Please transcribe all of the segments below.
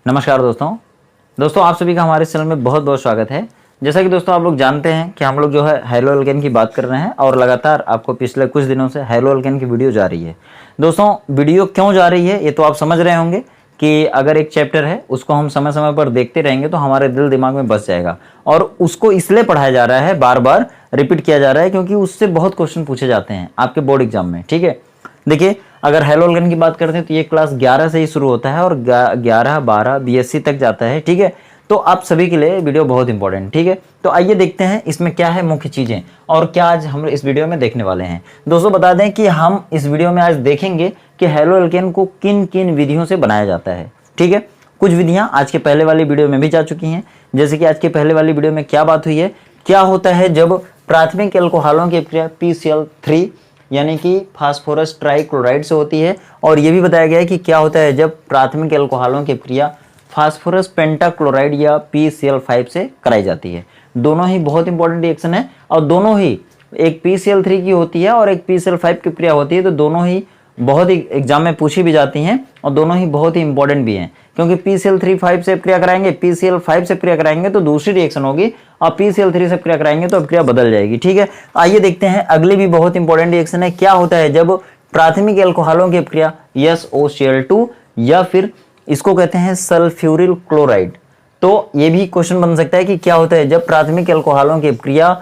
नमस्कार दोस्तों आप सभी का हमारे चैनल में बहुत बहुत स्वागत है। जैसा कि दोस्तों आप लोग जानते हैं कि हम लोग जो है हैलो एल्केन की बात कर रहे हैं और लगातार आपको पिछले कुछ दिनों से हैलो एल्केन की वीडियो जा रही है। दोस्तों वीडियो क्यों जा रही है ये तो आप समझ रहे होंगे कि अगर एक चैप्टर है उसको हम समय समय पर देखते रहेंगे तो हमारे दिल दिमाग में बस जाएगा और उसको इसलिए पढ़ाया जा रहा है, बार बार रिपीट किया जा रहा है क्योंकि उससे बहुत क्वेश्चन पूछे जाते हैं आपके बोर्ड एग्जाम में। ठीक है, देखिए अगर हैलो एल्केन की बात करते हैं तो ये क्लास 11 से ही शुरू होता है और 11, 12 बीएससी तक जाता है। ठीक है, तो आप सभी के लिए वीडियो बहुत इंपॉर्टेंट। ठीक है, तो आइए देखते हैं इसमें क्या है मुख्य चीजें और क्या आज हम इस वीडियो में देखने वाले हैं। दोस्तों बता दें कि हम इस वीडियो में आज देखेंगे कि हैलो एल्केन को किन किन विधियों से बनाया जाता है। ठीक है, कुछ विधियां आज के पहले वाली वीडियो में भी जा चुकी हैं। जैसे कि आज के पहले वाली वीडियो में क्या बात हुई है, क्या होता है जब प्राथमिक एल्कोहलों की अभिक्रिया PCl3 यानी कि फास्फोरस ट्राइक्लोराइड से होती है, और यह भी बताया गया है कि क्या होता है जब प्राथमिक एल्कोहलों की अभिक्रिया फास्फोरस पेंटाक्लोराइड या PCl5 से कराई जाती है। दोनों ही बहुत इंपॉर्टेंट रिएक्शन है और दोनों ही, एक PCl3 की होती है और एक PCl5 की क्रिया होती है, तो दोनों ही बहुत ही एग्जाम में पूछी भी जाती हैं और दोनों ही बहुत ही इंपॉर्टेंट भी हैं क्योंकि PCl3 से क्रिया कराएंगे, PCl5 से क्रिया कराएंगे तो दूसरी रिएक्शन होगी और PCl3 से क्रिया कराएंगे तो क्रिया बदल जाएगी। ठीक है, आइए देखते हैं अगली भी बहुत इंपॉर्टेंट रिएक्शन है। क्या होता है जब प्राथमिक एल्कोहलों की क्रिया SOCl2 या फिर इसको कहते हैं सल्फ्यूरिल क्लोराइड। तो ये भी क्वेश्चन बन सकता है कि क्या होता है जब प्राथमिक एल्कोहलों की क्रिया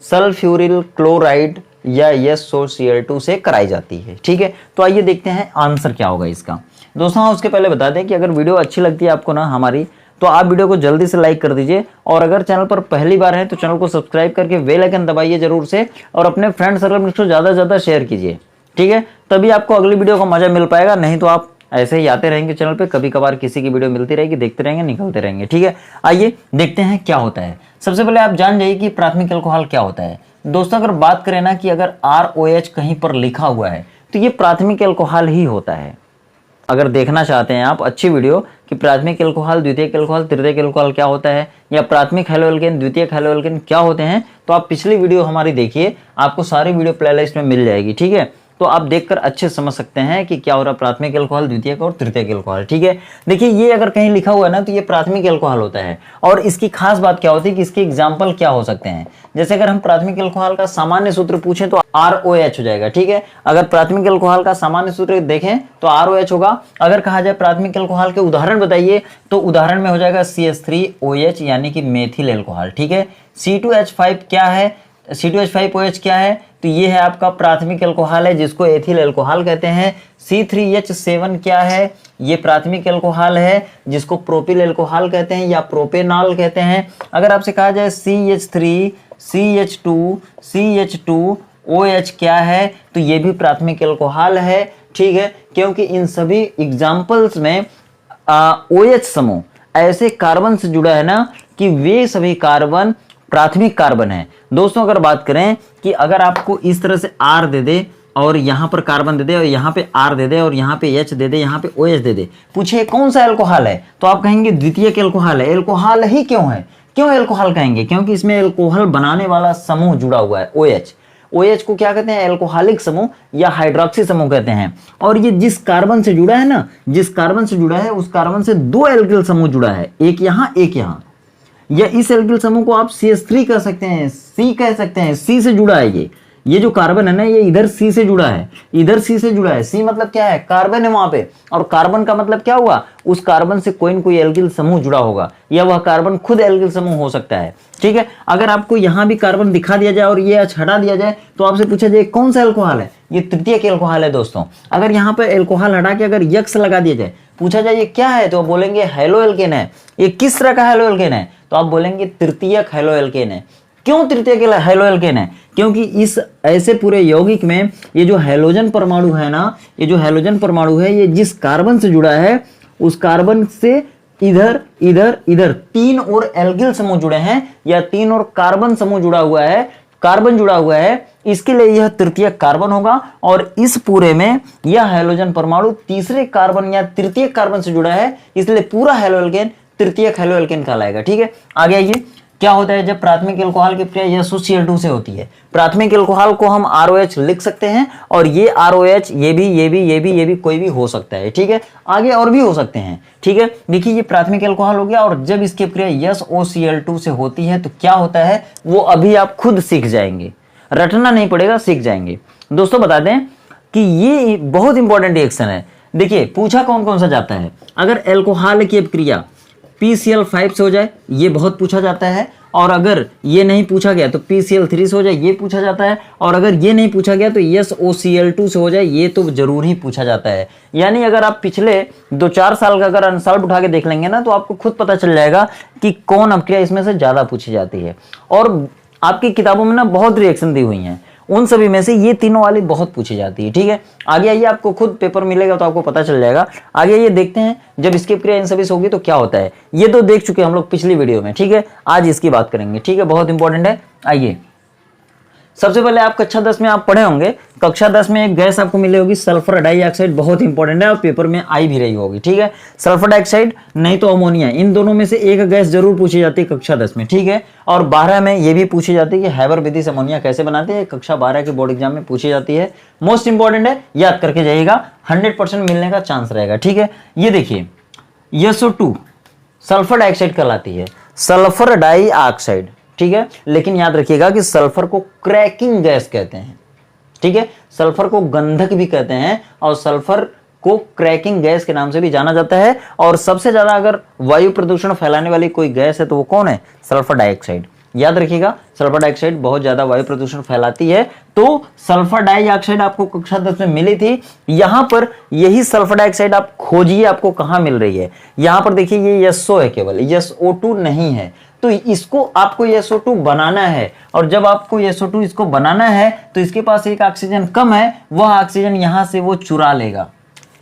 सल्फ्यूरिल क्लोराइड या SOCl2 से कराई जाती है। ठीक है, तो आइए देखते हैं आंसर क्या होगा इसका। दोस्तों उसके पहले बता दें कि अगर वीडियो अच्छी लगती है आपको ना हमारी, तो आप वीडियो को जल्दी से लाइक कर दीजिए और अगर चैनल पर पहली बार है तो चैनल को सब्सक्राइब करके बेल आइकन दबाइए जरूर से और अपने फ्रेंड सर्कल में इसको ज़्यादा से ज़्यादा शेयर कीजिए। ठीक है, तभी आपको अगली वीडियो का मजा मिल पाएगा, नहीं तो आप ऐसे ही आते रहेंगे चैनल पे, कभी कभार किसी की वीडियो मिलती रहेगी, देखते रहेंगे, निकलते रहेंगे। ठीक है, आइए देखते हैं क्या होता है। सबसे पहले आप जान जाइए कि प्राथमिक एल्कोहल क्या होता है। दोस्तों अगर बात करें ना कि अगर ROH कहीं पर लिखा हुआ है तो ये प्राथमिक एल्कोहल ही होता है। अगर देखना चाहते हैं आप अच्छी वीडियो कि प्राथमिक एल्कोहल, द्वितीयक एल्कोहल, तृतीयक एल्कोहल क्या होता है या प्राथमिक हैलो एल्केन, द्वितीयक हैलो एल्केन क्या होते हैं, तो आप पिछली वीडियो हमारी देखिए, आपको सारी वीडियो प्लेलिस्ट में मिल जाएगी। ठीक है, तो आप देखकर अच्छे समझ सकते हैं कि क्या हो रहा है प्राथमिक एल्कोहल, द्वितीयक और तृतीयक एल्कोहल। ठीक है, देखिए ये अगर कहीं लिखा हुआ है ना तो ये प्राथमिक एल्कोहल होता है और इसकी खास बात क्या होती है कि इसके एग्जाम्पल क्या हो सकते हैं। जैसे अगर हम प्राथमिक एल्कोहल का सामान्य सूत्र पूछें तो ROH हो जाएगा। ठीक है, अगर प्राथमिक एल्कोहल का सामान्य सूत्र देखें तो ROH होगा। अगर कहा जाए प्राथमिक एल्कोहल के उदाहरण बताइए तो उदाहरण में हो जाएगा CH3OH यानी कि मेथिल एल्कोहल। ठीक है, C2H5 क्या है, C2H5OH क्या है, तो ये है आपका प्राथमिक एल्कोहल है जिसको एथिल एल्कोहल कहते हैं। C3H7 क्या है, ये प्राथमिक एल्कोहल है जिसको प्रोपिल एल्कोहल कहते हैं या प्रोपेनॉल कहते हैं। अगर आपसे कहा जाए CH3, CH2, CH2OH क्या है, तो ये भी प्राथमिक एल्कोहल है। ठीक है, क्योंकि इन सभी एग्जाम्पल्स में OH समूह ऐसे कार्बन से जुड़ा है ना कि वे सभी कार्बन प्राथमिक कार्बन है। दोस्तों अगर बात करें कि अगर आपको इस तरह से R दे दे और यहाँ पर कार्बन दे दे और यहाँ पे R दे दे और यहाँ पे H दे दे, यहाँ पे OH दे दे, पूछे कौन सा एल्कोहल है, तो आप कहेंगे द्वितीयक एल्कोहल है। एल्कोहल ही क्यों है, क्यों एल्कोहल कहेंगे, क्योंकि इसमें एल्कोहल बनाने वाला समूह जुड़ा हुआ है OH। OH को क्या कहते हैं, एल्कोहलिक समूह या हाइड्रोक्सी समूह कहते हैं। और ये जिस कार्बन से जुड़ा है ना, जिस कार्बन से जुड़ा है उस कार्बन से दो एल्किल समूह जुड़ा है, एक यहाँ एक यहाँ, या इस एल्किल समूह को आप CH3 कह सकते हैं, C कह सकते हैं, C से जुड़ा है। ये जो कार्बन है ना ये इधर C से जुड़ा है, इधर C से जुड़ा है। C मतलब क्या है, कार्बन है वहां पे, और कार्बन का मतलब क्या हुआ, उस कार्बन से कोई न कोई एल्किल समूह जुड़ा होगा या वह कार्बन खुद एल्किल समूह हो सकता है। ठीक है, अगर आपको यहाँ भी कार्बन दिखा दिया जाए और ये H हटा दिया जाए तो आपसे पूछा जाए कौन सा एल्कोहल है, ये तृतीयक एल्कोहल है। दोस्तों अगर यहाँ पे एल्कोहल हटा के अगर यक्स लगा दिया जाए, पूछा जाए ये क्या है, तो आप बोलेंगे हैलो एल्केन है। ये किस तरह का हैलो एल्केन है, तो आप बोलेंगे तृतीयक हैलो एल्केन है। क्यों तृतीयक हैलो एल्केन है, क्योंकि इस ऐसे पूरे यौगिक में ये जो हैलोजन परमाणु है ना, ये जो हैलोजन परमाणु है ये जिस कार्बन से जुड़ा है उस कार्बन से इधर इधर इधर तीन और एल्किल समूह जुड़े हैं या तीन और कार्बन समूह जुड़ा हुआ है, कार्बन जुड़ा हुआ है, इसके लिए यह तृतीयक कार्बन होगा। और इस पूरे में यह हैलोजन परमाणु तीसरे कार्बन या तृतीयक कार्बन से जुड़ा है, इसलिए पूरा हैलो एल्केन तृतीयक हैलो एल्केन कहलाएगा। ठीक है, आगे आइए। क्या होता है जब प्राथमिक अल्कोहल की क्रिया SOCl2 से होती है? प्राथमिक अल्कोहल को हम ROH लिख सकते हैं और ये ROH ये भी कोई भी हो सकता है, ठीक है, आगे और भी हो सकते हैं, ठीक है। देखिए ये प्राथमिक अल्कोहल हो गया और जब इसकी क्रिया SOCl2 से होती है तो क्या होता है वो अभी आप खुद सीख जाएंगे, रटना नहीं पड़ेगा, सीख जाएंगे। दोस्तों बता दें कि ये बहुत इंपॉर्टेंट रिएक्शन है। देखिए पूछा कौन कौन सा जाता है, अगर अल्कोहल की अपक्रिया PCl5 से हो जाए ये बहुत पूछा जाता है, और अगर ये नहीं पूछा गया तो PCl3 से हो जाए ये पूछा जाता है, और अगर ये नहीं पूछा गया तो SOCl2 से हो जाए ये तो जरूर ही पूछा जाता है। यानी अगर आप पिछले 2-4 साल का अगर अनसॉल्व उठा के देख लेंगे ना तो आपको खुद पता चल जाएगा कि कौन अपक्रिया इसमें से ज्यादा पूछी जाती है। और आपकी किताबों में ना बहुत रिएक्शन दी हुई हैं, उन सभी में से ये तीनों वाली बहुत पूछी जाती है, ठीक है। आगे आइए, आपको खुद पेपर मिलेगा तो आपको पता चल जाएगा। आगे आइए देखते हैं जब इसकी क्रिया इन सभी से होगी तो क्या होता है। ये तो देख चुके हम लोग पिछली वीडियो में, ठीक है, आज इसकी बात करेंगे, ठीक है, बहुत इंपॉर्टेंट है। आइए सबसे पहले आप कक्षा 10 में आप पढ़े होंगे, कक्षा 10 में एक गैस आपको मिली होगी सल्फर डाइऑक्साइड, बहुत इंपॉर्टेंट है और पेपर में आई भी रही होगी, ठीक है। सल्फर डाइऑक्साइड नहीं तो अमोनिया, इन दोनों में से एक गैस जरूर पूछी जाती है कक्षा 10 में, ठीक है। और 12 में ये भी पूछी जाती है कि हैबर विधि से अमोनिया कैसे बनाते हैं, कक्षा 12 के बोर्ड एग्जाम में पूछी जाती है, मोस्ट इंपॉर्टेंट है, याद करके जाइएगा, 100% मिलने का चांस रहेगा, ठीक है। ये देखिए SO2 सल्फर डाइऑक्साइड कहलाती है, सल्फर डाइऑक्साइड, ठीक है, लेकिन याद रखिएगा कि सल्फर को क्रैकिंग गैस कहते हैं, ठीक है, सल्फर को गंधक भी कहते हैं और सल्फर को क्रैकिंग गैस के नाम से भी जाना जाता है। और सबसे ज्यादा अगर वायु प्रदूषण फैलाने वाली कोई गैस है तो वो कौन है? Sulphur dioxide. याद रखिएगा सल्फर डाइऑक्साइड बहुत ज्यादा वायु प्रदूषण फैलाती है। तो सल्फर डाइऑक्साइड आपको कक्षा 10 में मिली थी, यहां पर यही सल्फर डाइऑक्साइड आप खोजिए आपको कहां मिल रही है। यहां पर देखिए ये SO है, केवल SO2 नहीं है, तो इसको आपको SO2 बनाना है, और जब आपको SO2 इसको बनाना है तो इसके पास एक ऑक्सीजन कम है, वह ऑक्सीजन यहां से वो चुरा लेगा।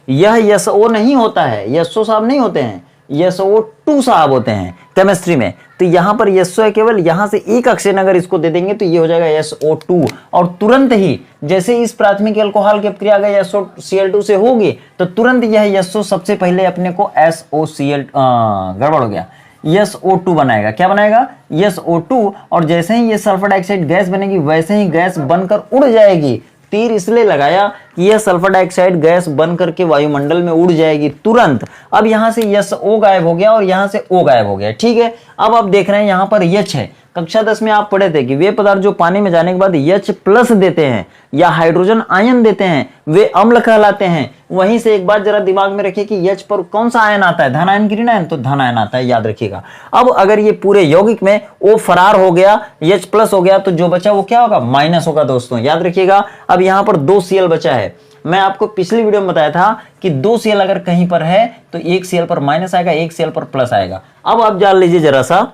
यह SO नहीं होता है, SO साहब नहीं होते हैं, SO2 साहब होते हैं केमिस्ट्री में। तो यहां पर SO है केवल, यहां से एक ऑक्सीजन अगर इसको दे देंगे तो ये हो जाएगा SO2, और तुरंत ही जैसे इस प्राथमिक अल्कोहल की अपक्रिया अगर SOCl2 से होगी तो तुरंत यह SO सबसे पहले अपने को SOCl गड़बड़ हो गया, SO2 बनाएगा। क्या बनाएगा? SO2, और जैसे ही ये सल्फर डाइऑक्साइड गैस बनेगी वैसे ही गैस बनकर उड़ जाएगी। तीर इसलिए लगाया कि यह सल्फर डाइऑक्साइड गैस बन करके वायुमंडल में उड़ जाएगी तुरंत। अब यहां से SO गायब हो गया और यहां से O गायब हो गया, ठीक है। अब आप देख रहे हैं यहां पर H है। कक्षा 10 में आप पढ़े थे कि वे पदार्थ जो पानी में जाने के बाद H+ देते हैं या हाइड्रोजन आयन देते हैं वे अम्ल कहलाते हैं। वहीं से एक बात जरा दिमाग में रखिए कि H पर कौन सा आयन आता है? धन आयन, ऋण आयन, तो धन आयन आता है, याद रखिएगा। अब अगर ये पूरे यौगिक में O फरार हो गया, H+ हो गया, तो जो बचा वो क्या होगा? माइनस होगा दोस्तों, याद रखिएगा। अब यहां पर 2 Cl बचा है। मैं आपको पिछली वीडियो में बताया था कि 2 Cl अगर कहीं पर है तो 1 Cl पर माइनस आएगा, 1 Cl पर प्लस आएगा। अब आप जान लीजिए जरा सा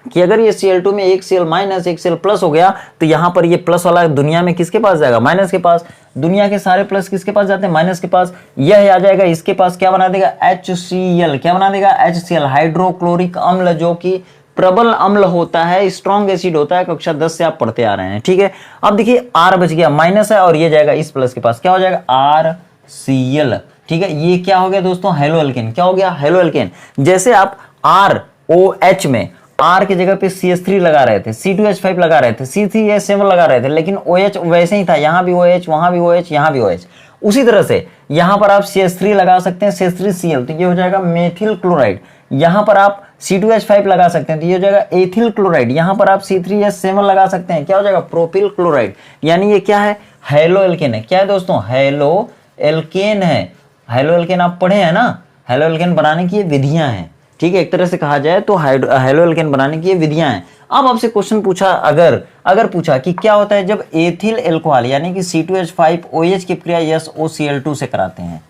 कि अगर ये Cl2 में 1 Cl माइनस 1 Cl प्लस हो गया तो यहां पर ये प्लस वाला दुनिया में किसके पास जाएगा? माइनस के पास। दुनिया के सारे प्लस किसके पास जाते हैं? माइनस के पास। यह आ जाएगा इसके पास, क्या बना देगा? HCl। क्या बना देगा? HCl, हाइड्रोक्लोरिक अम्ल, जो कि प्रबल अम्ल होता है, स्ट्रॉन्ग एसिड होता है, कक्षा 10 से आप पढ़ते आ रहे हैं, ठीक है। अब देखिए R बच गया, माइनस है, और ये जाएगा इस प्लस के पास, क्या हो जाएगा? RCl, ठीक है। ये क्या हो गया दोस्तों? हेलोएल्केन। क्या हो गया? हेलोएल्केन। जैसे आप ROH में R की जगह पे CH3 लगा रहे थे, C2H5 लगा रहे थे, C3H7 लगा रहे थे, लेकिन OH वैसे ही था, यहां भी OH, वहां भी OH, यहां भी OH। उसी तरह से यहां पर आप CH3 लगा सकते हैं, CH3Cl, तो ये हो जाएगा मेथिल क्लोराइड। यहां पर आप C2H5 लगा सकते हैं तो ये हो जाएगा एथिल क्लोराइड। यहां पर आप C3H7 लगा सकते हैं, क्या हो जाएगा? Propyl chloride. यानी ये क्या है? हेलोएल्केन है। क्या है दोस्तों? हेलोएल्केन है। हेलोएल्केन आप पढ़े हैं ना, हेलोएल्केन बनाने की ये विधियां हैं, ठीक है। एक तरह से कहा जाए तो हेलोएल्केन बनाने की ये विधियां हैं। अब आपसे क्वेश्चन पूछा, अगर पूछा कि क्या होता है जब एथिल अल्कोहल यानी कि C2H5OH की क्रिया SOCl2 से कराते हैं।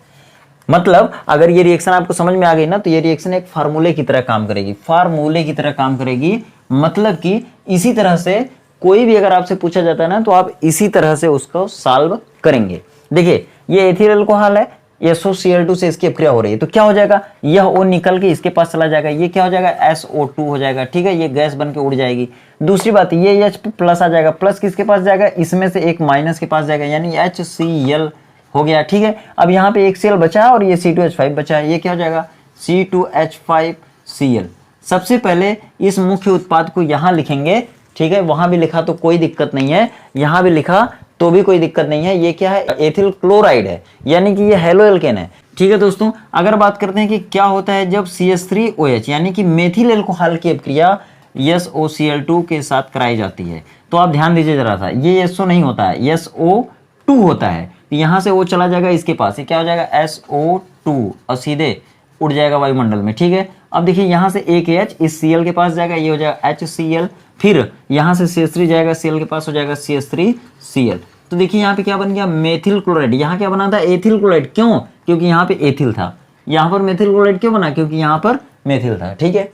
मतलब अगर ये रिएक्शन आपको समझ में आ गई ना तो ये रिएक्शन एक फार्मूले की तरह काम करेगी, फार्मूले की तरह काम करेगी। मतलब कि इसी तरह से कोई भी अगर आपसे पूछा जाता है ना तो आप इसी तरह से उसको सॉल्व करेंगे। देखिए ये एथिल अल्कोहल है, SOCl2 से इसकी अपक्रिया हो रही है, तो क्या हो जाएगा? यह O निकल के इसके पास चला जाएगा, ये क्या हो जाएगा? SO2 हो जाएगा, ठीक है। ये गैस बन के उड़ जाएगी। दूसरी बात, ये H प्लस आ जाएगा, प्लस किसके पास जाएगा? इसमें से एक माइनस के पास जाएगा, यानी HCl हो गया, ठीक है। अब यहाँ पे एक Cl बचा है और ये C2H5 बचा है, ये क्या हो जाएगा? C2H5Cl, सबसे पहले इस मुख्य उत्पाद को यहां लिखेंगे, ठीक है, वहां भी लिखा तो कोई दिक्कत नहीं है, यहां भी लिखा तो भी कोई दिक्कत नहीं है। ये क्या है, एथिल क्लोराइड है, यानी कि ये हेलो एल्केन है, ठीक है दोस्तों। अगर बात करते हैं कि क्या होता है जब CH3OH यानी कि मेथिल एल्कोहल की अभिक्रिया SOCl2 के साथ कराई जाती है, तो आप ध्यान दीजिए जरा सा, ये SO नहीं होता है, SO2 होता है। यहां से वो चला जाएगा इसके पास, ये क्या हो जाएगा SO2 और सीधे उड़ जाएगा वायुमंडल में, ठीक है। अब देखिए यहां से एक H इस Cl के पास जाएगा, ये हो जाएगा HCl, फिर यहां से CH3 जाएगा Cl के पास, हो जाएगा CH3Cl। तो देखिए यहाँ पे क्या बन गया, मेथिल क्लोराइड। यहाँ क्या बना था, एथिल क्लोराइड, क्यों, क्योंकि यहाँ पे एथिल था। यहाँ पर मेथिल क्लोराइड क्यों बना, क्योंकि यहाँ पर मेथिल था, ठीक है।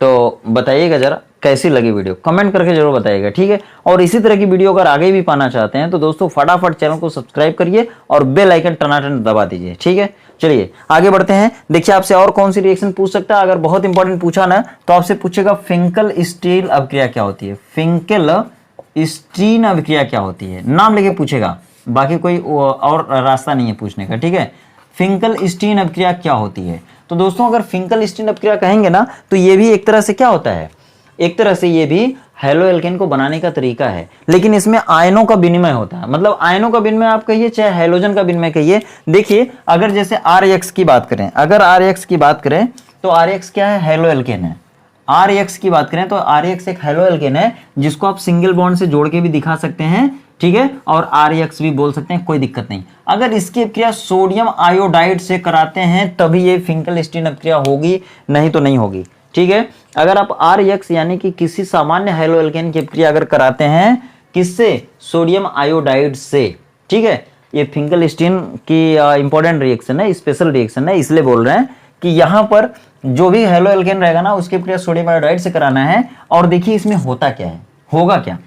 तो बताइएगा जरा कैसी लगी वीडियो, कमेंट करके जरूर बताइएगा, ठीक है। और इसी तरह की वीडियो अगर आगे भी पाना चाहते हैं तो दोस्तों फटाफट चैनल को सब्सक्राइब करिए और बेल आइकन टनाटन दबा दीजिए, ठीक है। चलिए आगे बढ़ते हैं। देखिए आपसे और कौन सी रिएक्शन पूछ सकता है, अगर बहुत इंपॉर्टेंट पूछा ना तो आपसे पूछेगा फिंकल स्टील अभिक्रिया क्या होती है। फिंकल स्टीन अभिक्रिया क्या होती है, नाम लेके पूछेगा, बाकी कोई और रास्ता नहीं है पूछने का, ठीक है। फिंकल स्टीन अभिक्रिया क्या होती है, तो दोस्तों अगर फिंकल स्टीन अभिक्रिया कहेंगे ना तो ये भी एक तरह से क्या होता है, एक तरह से ये भी हेलो एल्केन को बनाने का तरीका है, लेकिन इसमें आयनों का विनिमय होता है। मतलब आयनों का विनिमय आप कहिए चाहे हेलोजन का विनिमय कहिए। देखिए अगर जैसे RX की बात करें, अगर RX की बात करें तो RX क्या है, हेलो एल्केन है। RX की बात करें तो RX एक हेलो एल्केन है जिसको आप सिंगल बॉन्ड से जोड़ के भी दिखा सकते हैं, ठीक है, और RX भी बोल सकते हैं, कोई दिक्कत नहीं। अगर इसकी अभिक्रिया सोडियम आयोडाइड से कराते हैं तभी ये फिंकल स्टीन अभिक्रिया होगी, नहीं तो नहीं होगी, ठीक है। अगर आप RX यानी कि किसी सामान्य हेलो एल्केन की अभिक्रिया अगर कराते हैं किससे, सोडियम आयोडाइड से, ठीक है, ये फिंकल स्टीन की इंपॉर्टेंट रिएक्शन है, स्पेशल रिएक्शन है, इसलिए बोल रहे हैं कि यहाँ पर जो भी हेलो एल्केन रहेगा ना उसकी अभिक्रिया सोडियम आयोडाइड से कराना है। और देखिए इसमें होता क्या है, होगा क्या,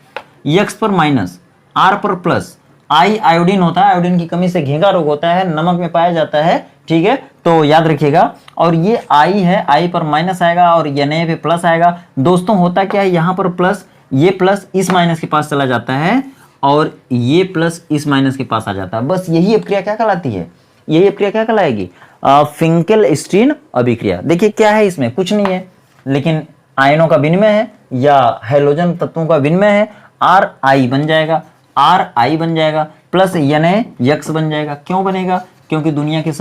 X पर माइनस, R पर प्लस, I आयोडीन होता है, आयोडीन की कमी से घेंगा रोग होता है, नमक में पाया जाता है, ठीक है, तो याद रखिएगा। और ये I है, I पर माइनस आएगा और Na पे प्लस आएगा। दोस्तों होता क्या है, यहाँ पर प्लस, ये प्लस इस माइनस के पास चला जाता है और ये प्लस इस माइनस के पास आ जाता है। बस यही अभिक्रिया क्या कहलाती है, यही अभिक्रिया क्या कहलाएगी, फिंकल स्टीन अभिक्रिया। देखिए क्या है, इसमें कुछ नहीं है, लेकिन आयनों का विनिमय है या हेलोजन तत्वों का विनिमय है। RI बन जाएगा, RI बन जाएगा, प्लस NaX बन जाएगा। क्यों बनेगा, क्योंकि दुनिया के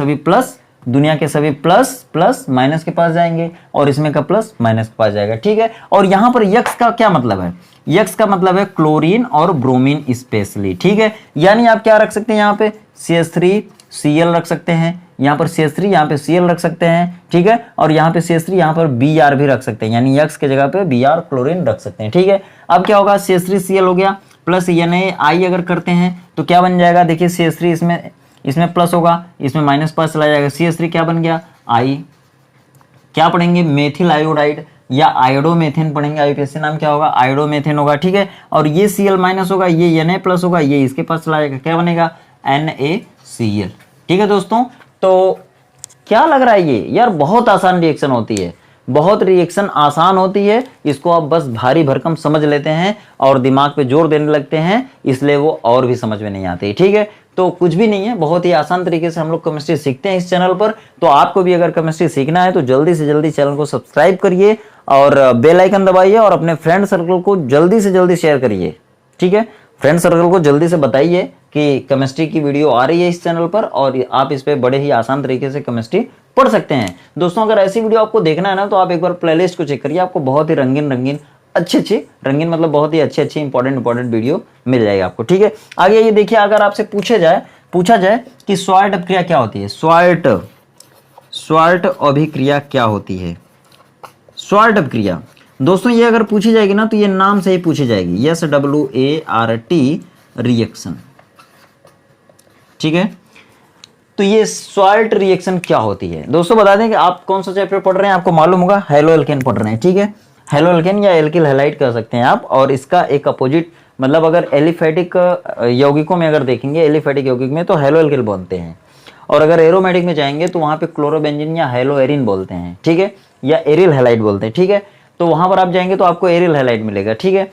सभी प्लस प्लस माइनस के पास जाएंगे और इसमें का प्लस माइनस के पास जाएगा, ठीक है। और यहाँ पर X का क्या मतलब है, X का मतलब है क्लोरीन और ब्रोमीन स्पेशली, ठीक है। यानी आप क्या रख सकते हैं, यहाँ पे CH3Cl रख सकते हैं, यहाँ पर CH3 यहाँ पे Cl रख सकते हैं, ठीक है, और यहाँ पे CH3 यहाँ पर Br भी रख सकते हैं, यानी X के जगह पे Br क्लोरीन रख सकते हैं, ठीक है। अब क्या होगा, CH3Cl हो गया, प्लस NaI अगर करते हैं तो क्या बन जाएगा, देखिए CH3 इसमें प्लस होगा, इसमें माइनस पास चला जाएगा, CH3 क्या बन गया, I क्या पढ़ेंगे, मेथिल आयोडाइड या आयोडोमेथेन पढ़ेंगे, आईयूपीएससी नाम क्या होगा, आयोडोमेथेन होगा, ठीक है। और ये Cl माइनस होगा, ये Na प्लस होगा, ये इसके पास चला जाएगा, क्या बनेगा, NaCl, ठीक है दोस्तों। तो क्या लग रहा है ये, यार बहुत आसान रिएक्शन होती है, बहुत रिएक्शन आसान होती है, इसको आप बस भारी भरकम समझ लेते हैं और दिमाग पे जोर देने लगते हैं, इसलिए वो और भी समझ में नहीं आती, ठीक है। तो कुछ भी नहीं है, बहुत ही आसान तरीके से हम लोग केमिस्ट्री सीखते हैं इस चैनल पर। तो आपको भी अगर केमिस्ट्री सीखना है तो जल्दी से जल्दी चैनल को सब्सक्राइब करिए और बेल आइकन दबाइए और अपने फ्रेंड सर्कल को जल्दी से जल्दी शेयर करिए, ठीक है। फ्रेंड सर्कल को जल्दी से बताइए कि केमिस्ट्री की वीडियो आ रही है इस चैनल पर और आप इस पे बड़े ही आसान तरीके से केमिस्ट्री पढ़ सकते हैं। दोस्तों अगर ऐसी वीडियो आपको देखना है ना तो आप एक बार प्लेलिस्ट को चेक करिए, आपको बहुत ही रंगीन अच्छे रंगीन मतलब बहुत ही अच्छे इंपॉर्टेंट वीडियो मिल जाएगी आपको, ठीक है। आगे ये देखिए, अगर आपसे पूछा जाए कि स्वार्ट अभिक्रिया क्या होती है, स्वार्ट अभिक्रिया क्या होती है, स्वार्ट अभिक्रिया दोस्तों ये अगर पूछी जाएगी ना तो ये नाम से ही पूछी जाएगी, SWART रिएक्शन, ठीक है। तो ये स्वार्ट रिएक्शन क्या होती है दोस्तों, बता दें कि आप कौन सा चैप्टर पढ़ रहे हैं, आपको मालूम होगा हेलो एल्केन पढ़ रहे हैं, ठीक है। हेलो एल्केन या एल्किल हैलाइड कह सकते हैं आप। और इसका एक अपोजिट मतलब अगर एलिफेटिक यौगिकों में अगर देखेंगे, एलिफेटिक यौगिक में तो हेलो एल्किल बोलते हैं, और अगर एरोमेटिक में जाएंगे तो वहाँ पे क्लोरोबेंजीन या हेलो एरिन बोलते हैं, ठीक है, या एरिल हैलाइड बोलते हैं, ठीक है। तो वहाँ पर आप जाएंगे तो आपको एरिल हैलाइड मिलेगा, ठीक है।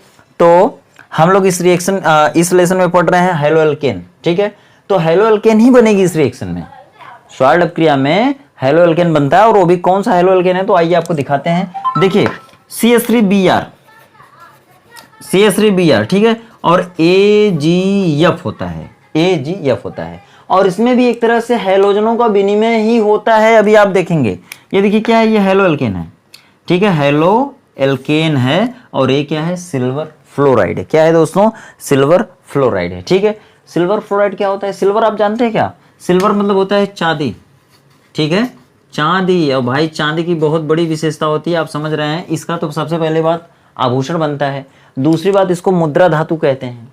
तो हम लोग इस लेसन में पढ़ रहे हैं हेलो एल्केन, ठीक है। तो हेलो एल्केन ही बनेगी इस रिएक्शन में, स्वार्ट अभिक्रिया में हेलो एल्केन बनता है, और वो भी कौन सा हेलो एल्केन है, तो आइए आपको दिखाते हैं। देखिए CH3Br, CH3Br, ठीक है, और AgF होता है, AgF होता है, और इसमें भी एक तरह से हैलोजनों का विनिमय ही होता है। अभी आप देखेंगे, ये देखिए क्या है, ये हेलो एल्केन है, ठीक है, हेलो एल्केन है, और ये क्या है, सिल्वर फ्लोराइड है। क्या है दोस्तों, सिल्वर फ्लोराइड है, ठीक है। सिल्वर फ्लोराइड क्या होता है, सिल्वर आप जानते हैं क्या, सिल्वर मतलब होता है चांदी, ठीक है, चांदी। और भाई चांदी की बहुत बड़ी विशेषता होती है, आप समझ रहे हैं। इसका तो सबसे पहले बात आभूषण बनता है, दूसरी बात इसको मुद्रा धातु कहते हैं।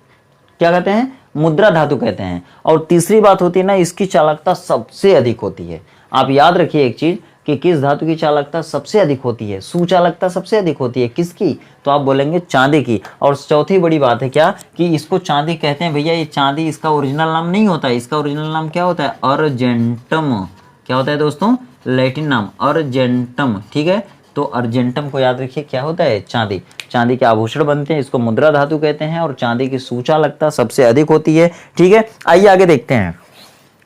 क्या कहते हैं, मुद्रा धातु कहते हैं। और तीसरी बात होती है ना, इसकी चालकता सबसे अधिक होती है। आप याद रखिए एक चीज कि किस धातु की चालकता सबसे अधिक होती है, सुचालकता सबसे अधिक होती है, किसकी, तो आप बोलेंगे चांदी की। और चौथी बड़ी बात है क्या, कि इसको चांदी कहते हैं। भैया ये चांदी इसका ओरिजिनल नाम नहीं होता है, इसका ओरिजिनल नाम क्या होता है, अर्जेंटम। क्या होता है दोस्तों, लैटिन नाम अर्जेंटम, ठीक है। तो अर्जेंटम को याद रखिए, क्या होता है, चांदी। चांदी के आभूषण बनते हैं, इसको मुद्रा धातु कहते हैं, और चांदी की सुचालकता सबसे अधिक होती है, ठीक है। आइए आगे देखते हैं,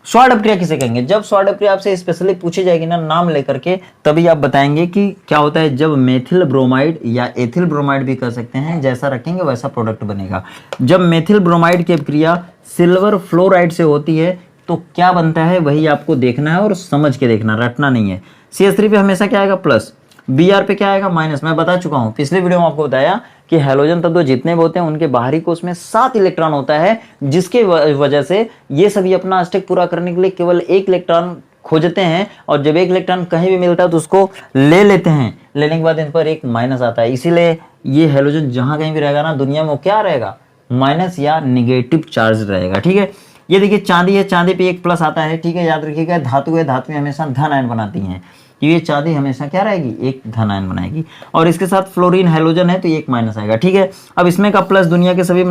स्वाड अपक्रिया किसे कहेंगे। जब स्वाड अपक्रिया आपसे स्पेशली पूछी जाएगी ना नाम लेकर के, तभी आप बताएंगे कि क्या होता है। जब मेथिल ब्रोमाइड या एथिल ब्रोमाइड भी कर सकते हैं, जैसा रखेंगे वैसा प्रोडक्ट बनेगा। जब मेथिल ब्रोमाइड की अपक्रिया सिल्वर फ्लोराइड से होती है तो क्या बनता है, वही आपको देखना है और समझ के देखना, रटना नहीं है। CH3 पे हमेशा क्या आएगा, प्लस, Br पे क्या आएगा, माइनस। मैं बता चुका हूं, पिछले वीडियो में आपको बताया कि हैलोजन तत्व जितने भी होते हैं उनके बाहरी कोश में 7 इलेक्ट्रॉन होता है, जिसके वजह से ये सभी अपना अष्टक पूरा करने के लिए केवल 1 इलेक्ट्रॉन खोजते हैं, और जब 1 इलेक्ट्रॉन कहीं भी मिलता है तो उसको ले लेते हैं। लेने के बाद इन पर एक माइनस आता है, इसीलिए ये हैलोजन जहां कहीं भी रहेगा ना दुनिया में, वो क्या रहेगा, माइनस या निगेटिव चार्ज रहेगा, ठीक है। ये देखिए चांदी है, चांदी पे एक प्लस आता है, ठीक है, याद रखिएगा। धातु है, धातु में हमेशा धन आयन बनाती हैं, तो ये चांदी हमेशा क्या रहेगी, एक धन आयन बनाएगी। और इसके साथ फ्लोरीन हैलोजन है तो ये एक माइनस आएगा, ठीक है। अब इसमें का प्लस दुनिया के सभी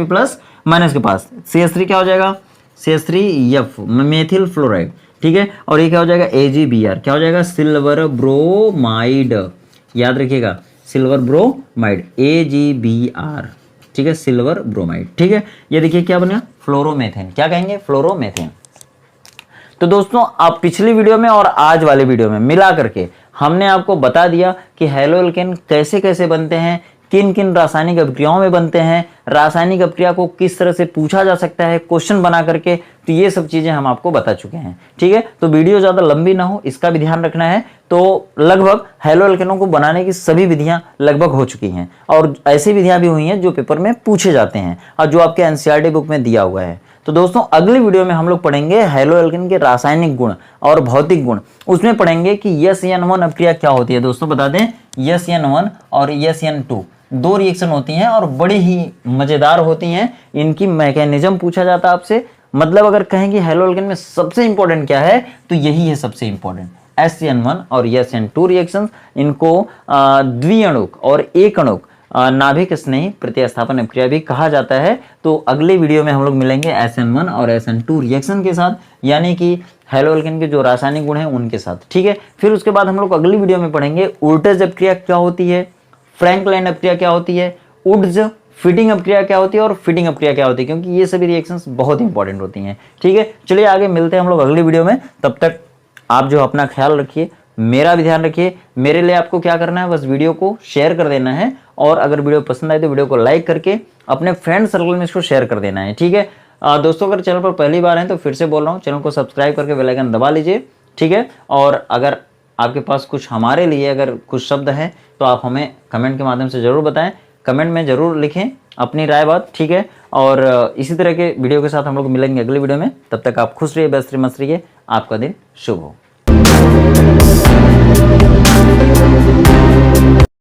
प्लस माइनस के पास, CH3 क्या हो जाएगा, CH3F मेथिल फ्लोराइड, ठीक है। और ये क्या हो जाएगा, AgBr, क्या हो जाएगा, सिल्वर ब्रोमाइड, याद रखिएगा, सिल्वर ब्रोमाइड, AgBr, ठीक है, सिल्वर ब्रोमाइड, ठीक है। ये देखिए क्या बना, फ्लोरोमेथेन। क्या कहेंगे, फ्लोरोमेथेन। तो दोस्तों आप पिछली वीडियो में और आज वाले वीडियो में मिला करके हमने आपको बता दिया कि हेलो एल्केन कैसे कैसे बनते हैं, किन किन रासायनिक अभिक्रियाओं में बनते हैं, रासायनिक अभिक्रिया को किस तरह से पूछा जा सकता है क्वेश्चन बना करके, तो ये सब चीजें हम आपको बता चुके हैं, ठीक है। तो वीडियो ज्यादा लंबी ना हो इसका भी ध्यान रखना है। तो लगभग हेलो एल्केनों को बनाने की सभी विधियां लगभग हो चुकी हैं, और ऐसी विधियां भी हुई हैं जो पेपर में पूछे जाते हैं और जो आपके एनसीईआरटी बुक में दिया हुआ है। तो दोस्तों अगली वीडियो में हम लोग पढ़ेंगे हेलो एल्केन के रासायनिक गुण और भौतिक गुण। उसमें पढ़ेंगे कि SN1 अपक्रिया क्या होती है। दोस्तों बता दें, SN1 और SN2 दो रिएक्शन होती हैं और बड़ी ही मजेदार होती हैं। इनकी मैकेनिज्म पूछा जाता है आपसे, मतलब अगर कहें कि हेलो एल्केन में सबसे इंपॉर्टेंट क्या है तो यही है सबसे इंपॉर्टेंट, SN1 और SN2 रिएक्शंस। इनको द्विअणुक और एक अणुक नाभिक स्नेही प्रतिस्थापन अपक्रिया भी कहा जाता है। तो अगले वीडियो में हम लोग मिलेंगे SN1 और SN2 रिएक्शन के साथ, यानी कि हेलो एल्केन के जो रासायनिक गुण हैं उनके साथ, ठीक है। फिर उसके बाद हम लोग अगली वीडियो में पढ़ेंगे उर्टज अपक्रिया क्या होती है, फ्रैंकलाइन अपक्रिया क्या होती है, उड्स फिटिंग अपक्रिया क्या होती है और फिटिंग अपक्रिया क्या होती है, क्योंकि ये सभी रिएक्शंस बहुत इंपॉर्टेंट होती हैं, ठीक है। चलिए आगे मिलते हैं हम लोग अगली वीडियो में। तब तक आप जो अपना ख्याल रखिए, मेरा भी ध्यान रखिए। मेरे लिए आपको क्या करना है, बस वीडियो को शेयर कर देना है, और अगर वीडियो पसंद आए तो वीडियो को लाइक करके अपने फ्रेंड सर्कल में इसको शेयर कर देना है, ठीक है। दोस्तों अगर चैनल पर पहली बार हैं तो फिर से बोल रहा हूँ, चैनल को सब्सक्राइब करके बेल आइकन दबा लीजिए, ठीक है। और अगर आपके पास कुछ हमारे लिए अगर कुछ शब्द हैं तो आप हमें कमेंट के माध्यम से ज़रूर बताएं, कमेंट में ज़रूर लिखें अपनी राय बात, ठीक है। और इसी तरह के वीडियो के साथ हम लोग मिलेंगे अगली वीडियो में। तब तक आप खुश रहिए, व्यस्त रहिए, मस्त रहिए। आपका दिन शुभ हो।